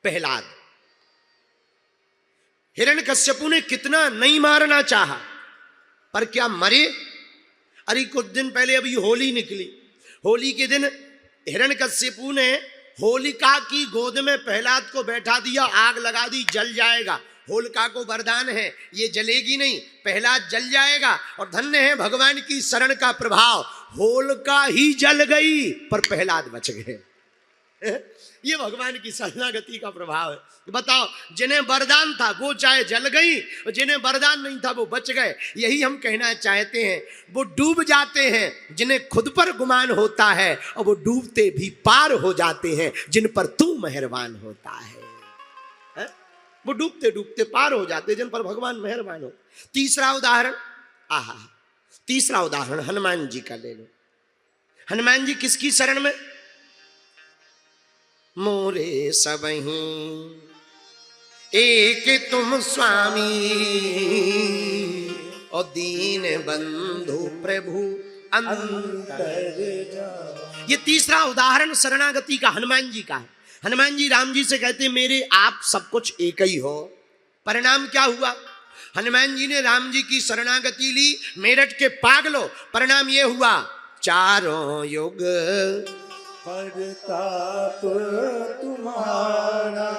प्रहलाद। हिरण्यकश्यपु ने कितना नहीं मारना चाहा, पर क्या मरे? अरे कुछ दिन पहले अभी होली निकली, होली के दिन हिरण्यकश्यपु ने होलिका की गोद में प्रहलाद को बैठा दिया, आग लगा दी, जल जाएगा। होलिका को वरदान है ये जलेगी नहीं, प्रहलाद जल जाएगा। और धन्य है भगवान की शरण का प्रभाव, होलिका ही जल गई पर प्रहलाद बच गए। ये भगवान की शरणागति का प्रभाव है। बताओ, जिन्हें वरदान था वो चाहे जल गई, और जिन्हें वरदान नहीं था वो बच गए। यही हम कहना चाहते हैं, वो डूब जाते हैं जिन्हें खुद पर गुमान होता है, और वो डूबते भी पार हो जाते हैं जिन पर तू मेहरबान होता है। वो डूबते डूबते पार हो जाते जिन पर भगवान मेहरबान हो। तीसरा उदाहरण, आहा, तीसरा उदाहरण हनुमान जी का ले लो। हनुमान जी किसकी शरण में? मोरे सबहीं एक तुम स्वामी, और दीन बंधु प्रभु अंतर। ये तीसरा उदाहरण शरणागति का हनुमान जी का है। हनुमान जी राम जी से कहते मेरे आप सब कुछ एक ही हो। परिणाम क्या हुआ? हनुमान जी ने राम जी की शरणागति ली, मेरठ के पागलों, परिणाम ये हुआ चारों युग प्रताप तुम्हारा,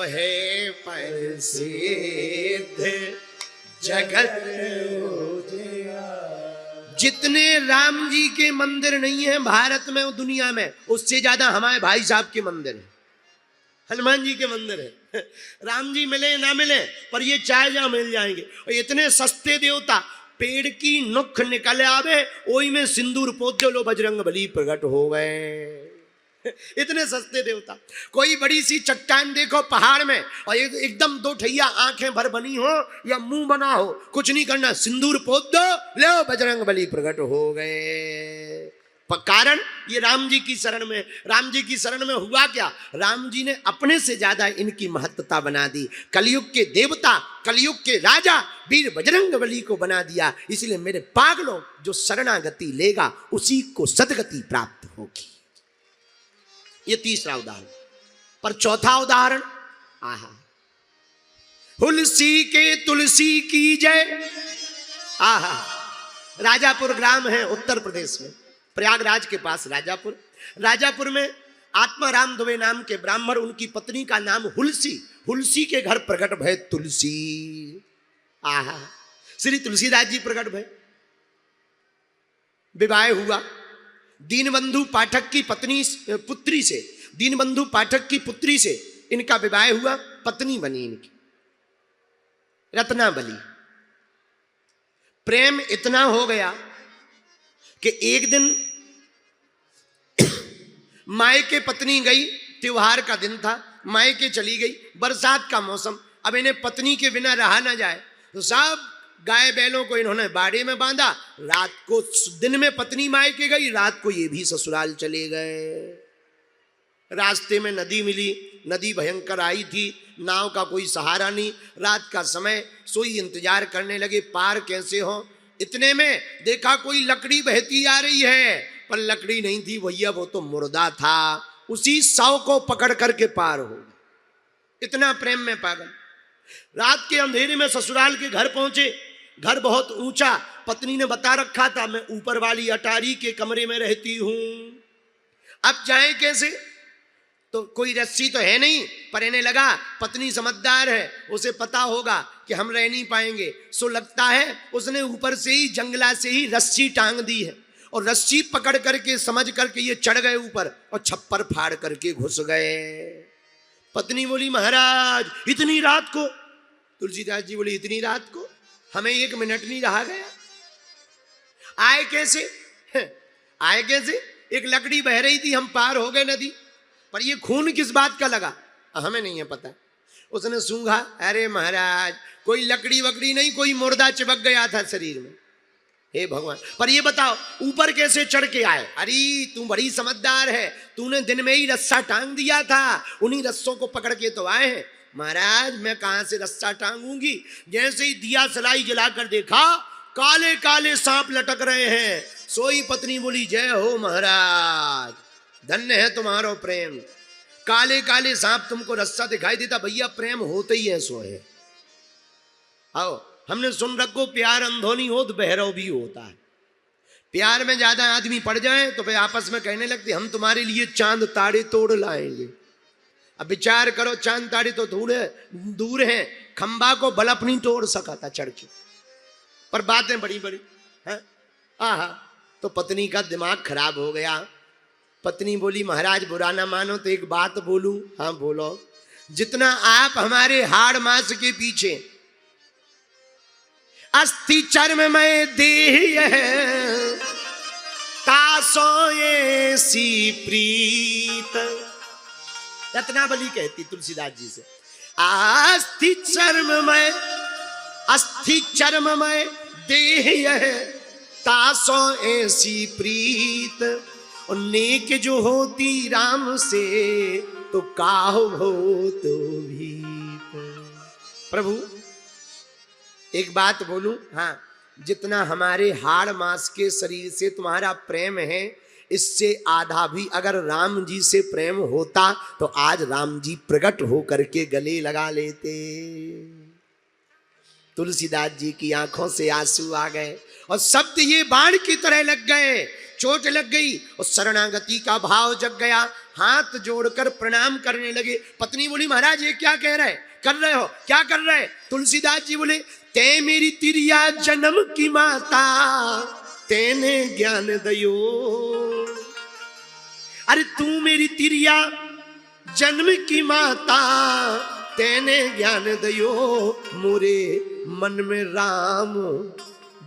हे प्रसिद्ध जगत। जितने राम जी के मंदिर नहीं है भारत में और दुनिया में, उससे ज्यादा हमारे भाई साहब के मंदिर है, हनुमान जी के मंदिर है। राम जी मिले ना मिले, पर ये चाहे जहां मिल जाएंगे। और इतने सस्ते देवता, पेड़ की नुख निकल आवे ओई में सिंदूर पोत दो, लो बजरंग बली प्रकट हो गए। इतने सस्ते देवता। कोई बड़ी सी चट्टान देखो पहाड़ में, और एकदम दो ठैया आंखें भर बनी हो या मुंह बना हो, कुछ नहीं करना, सिंदूर पोत दो, लो बजरंग बली प्रकट हो गए। कारण ये राम जी की शरण में। राम जी की शरण में हुआ क्या? राम जी ने अपने से ज्यादा इनकी महत्ता बना दी। कलयुग के देवता, कलयुग के राजा वीर बजरंग बली को बना दिया। इसलिए मेरे पागलों, जो शरणागति लेगा उसी को सदगति प्राप्त होगी। ये तीसरा उदाहरण। पर चौथा उदाहरण, आहा, तुलसी के तुलसी की जय। आहा, राजापुर ग्राम है उत्तर प्रदेश में, प्रयागराज के पास राजापुर। राजापुर में आत्माराम दुबे नाम के ब्राह्मण, उनकी पत्नी का नाम हुलसी। हुलसी के घर प्रकट भय तुलसी। आहा, श्री तुलसीदास जी प्रकट भय। विवाह हुआ दीनबंधु पाठक की पत्नी पुत्री से, दीनबंधु पाठक की पुत्री से इनका विवाह हुआ। पत्नी बनी इनकी रत्नावली। प्रेम इतना हो गया कि एक दिन मायके पत्नी गई, त्योहार का दिन था, मायके चली गई, बरसात का मौसम, अब इन्हें पत्नी के बिना रहा ना जाए, तो सब गाय बैलों को इन्होंने बाड़े में बांधा। रात को, दिन में पत्नी मायके गई, रात को ये भी ससुराल चले गए। रास्ते में नदी मिली, नदी भयंकर आई थी, नाव का कोई सहारा नहीं। रात का समय, सोई इंतजार करने लगे पार कैसे हो। इतने में देखा कोई लकड़ी बहती आ रही है, पर लकड़ी नहीं थी भैया, वो तो मुर्दा था। उसी शव को पकड़ करके पार हो गए। इतना प्रेम में पागल। रात के अंधेरे में ससुराल के घर पहुंचे। घर बहुत ऊंचा, पत्नी ने बता रखा था मैं ऊपर वाली अटारी के कमरे में रहती हूं। अब जाए कैसे? तो कोई रस्सी तो है नहीं, पर इन्हें लगा पत्नी समझदार है, उसे पता होगा कि हम रह नहीं पाएंगे। सो लगता है उसने ऊपर से ही, जंगला से ही रस्सी टांग दी है, और रस्सी पकड़ करके समझ करके ये चढ़ गए ऊपर, और छप्पर फाड़ करके घुस गए। पत्नी बोली महाराज इतनी रात को? तुलसीदास जी बोले इतनी रात को हमें एक मिनट नहीं रहा गया। आए कैसे? आए कैसे? एक लकड़ी बह रही थी, हम पार हो गए नदी, पर ये खून किस बात का लगा हमें नहीं है पता। उसने सूंघा, अरे महाराज कोई लकड़ी वकड़ी नहीं, कोई मुर्दा चिपक गया था शरीर में। हे भगवान, पर ये बताओ ऊपर कैसे चढ़ के आए? अरे तू बड़ी समझदार है, तूने दिन में ही रस्सा टांग दिया था, उन्हीं रस्सों को पकड़ के तो आए हैं। महाराज मैं कहां से रस्सा टांगूंगी? जैसे ही दिया सलाई जलाकर देखा, काले काले सांप लटक रहे हैं। सोई पत्नी बोली जय हो महाराज, धन्य है तुम्हारो प्रेम। काले काले सांप तुमको रस्सा दिखाई देता, भैया प्रेम होते ही ऐसो है। आओ, हमने सुन रखो प्यार अंधो नहीं हो तो बहरो भी होता है। प्यार में ज्यादा आदमी पड़ जाए तो फिर आपस में कहने लगते हम तुम्हारे लिए चांद तारे तोड़ लाएंगे। अब विचार करो, चांद तारे तो थोड़े दूर हैं, खंबा को बल्ब नहीं तोड़ सका था चढ़ के, पर बातें बड़ी बड़ी हैं। आहा, तो पत्नी का दिमाग खराब हो गया। पत्नी बोली महाराज बुरा ना मानो तो एक बात बोलूं। हाँ बोलो। जितना आप हमारे हाड़ मांस के पीछे अस्थि चर्म में देह है, तासो ऐसी प्रीत। रत्नावली कहती तुलसीदास जी से, अस्थि चर्म में देह है, तासो ऐसी प्रीत। और नेक जो होती राम से तो काहो हो तो भीत। प्रभु एक बात बोलूं, हाँ, जितना हमारे हाड़ मांस के शरीर से तुम्हारा प्रेम है, इससे आधा भी अगर राम जी से प्रेम होता तो आज राम जी प्रकट होकर के गले लगा लेते। तुलसीदास जी की आंखों से आंसू आ गए और शब्द ये बाण की तरह लग गए, चोट लग गई और शरणागति का भाव जग गया। हाथ जोड़कर प्रणाम करने लगे। पत्नी बोली महाराज ये क्या कह रहे कर रहे हो, क्या कर रहे? तुलसीदास जी बोले ते मेरी तिरिया जन्म की माता, तेने ज्ञान दयो। अरे तू मेरी तिरिया जन्म की माता, तेने ज्ञान दयो। मोरे मन में राम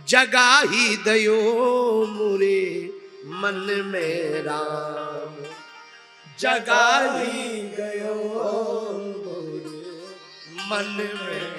जगा ही दयो, मोरे मन में राम जगा ही गयो, मन में।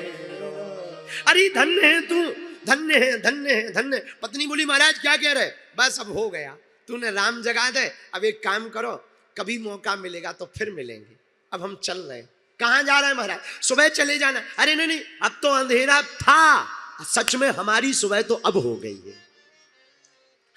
अरे धन्य है तू, धन्य है, धन्य है, धन्य। पत्नी बोली महाराज क्या कह रहे? बस अब हो गया, तूने राम जगा दे। अब एक काम करो, कभी मौका मिलेगा तो फिर मिलेंगे, अब हम चल रहे हैं। कहाँ जा रहे हैं महाराज? सुबह चले जाना। अरे नहीं नहीं, अब तो अंधेरा था। सच में हमारी सुबह तो अब हो गई है,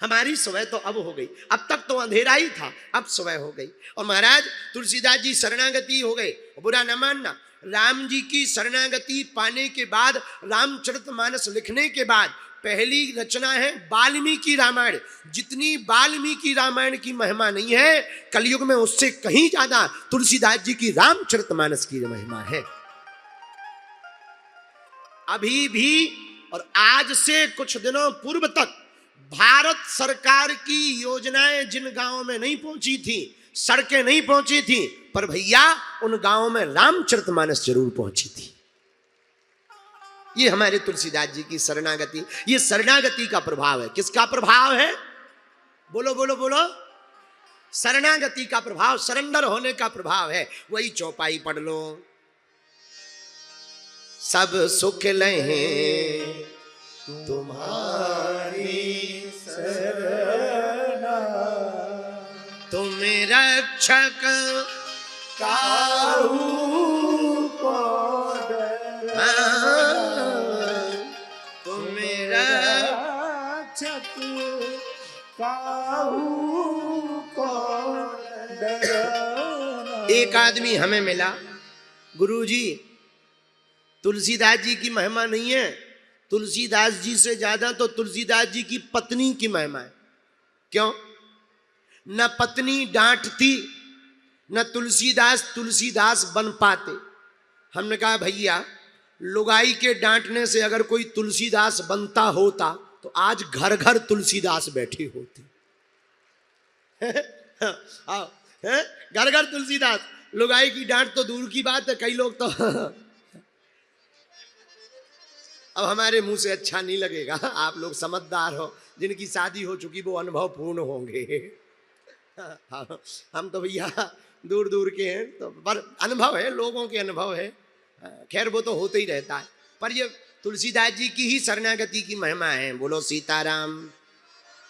हमारी सुबह तो अब हो गई। अब तक तो अंधेरा ही था, अब सुबह हो गई। और महाराज तुलसीदास जी शरणागति हो गए। बुरा न मानना, राम जी की शरणागति पाने के बाद, रामचरितमानस लिखने के बाद पहली रचना है वाल्मीकि रामायण। जितनी वाल्मीकि रामायण की महिमा नहीं है कलयुग में, उससे कहीं ज्यादा तुलसीदास जी की रामचरितमानस की महिमा है। अभी भी और आज से कुछ दिनों पूर्व तक भारत सरकार की योजनाएं जिन गांवों में नहीं पहुंची थी, सड़कें नहीं पहुंची थी, पर भैया उन गांवों में रामचरितमानस जरूर पहुंची थी। ये हमारे तुलसीदास जी की शरणागति, ये शरणागति का प्रभाव है। किसका प्रभाव है? बोलो बोलो बोलो। शरणागति का प्रभाव, सरेंडर होने का प्रभाव है। वही चौपाई पढ़ लो, सब सुख लहें तुम्हारी शरणा, तुम रक्षक काहू को डर, तुम रक्षक काहू को डर। एक आदमी हमें मिला, गुरुजी तुलसीदास जी की महिमा नहीं है, तुलसीदास जी से ज्यादा तो तुलसीदास जी की पत्नी की महिमा है। क्यों? न पत्नी डांटती, न तुलसीदास बन पाते। हमने कहा भैया लुगाई के डांटने से अगर कोई तुलसीदास बनता होता तो आज घर घर तुलसीदास बैठे होते। घर घर तुलसीदास। लुगाई की डांट तो दूर की बात है, कई लोग तो अब हमारे मुंह से अच्छा नहीं लगेगा, आप लोग समझदार हो, जिनकी शादी हो चुकी वो अनुभव पूर्ण होंगे। हम तो भैया दूर दूर के हैं, तो पर अनुभव है, लोगों के अनुभव है। खैर वो तो होते ही रहता है, पर ये तुलसीदास जी की ही शरणागति की महिमा है। बोलो सीताराम।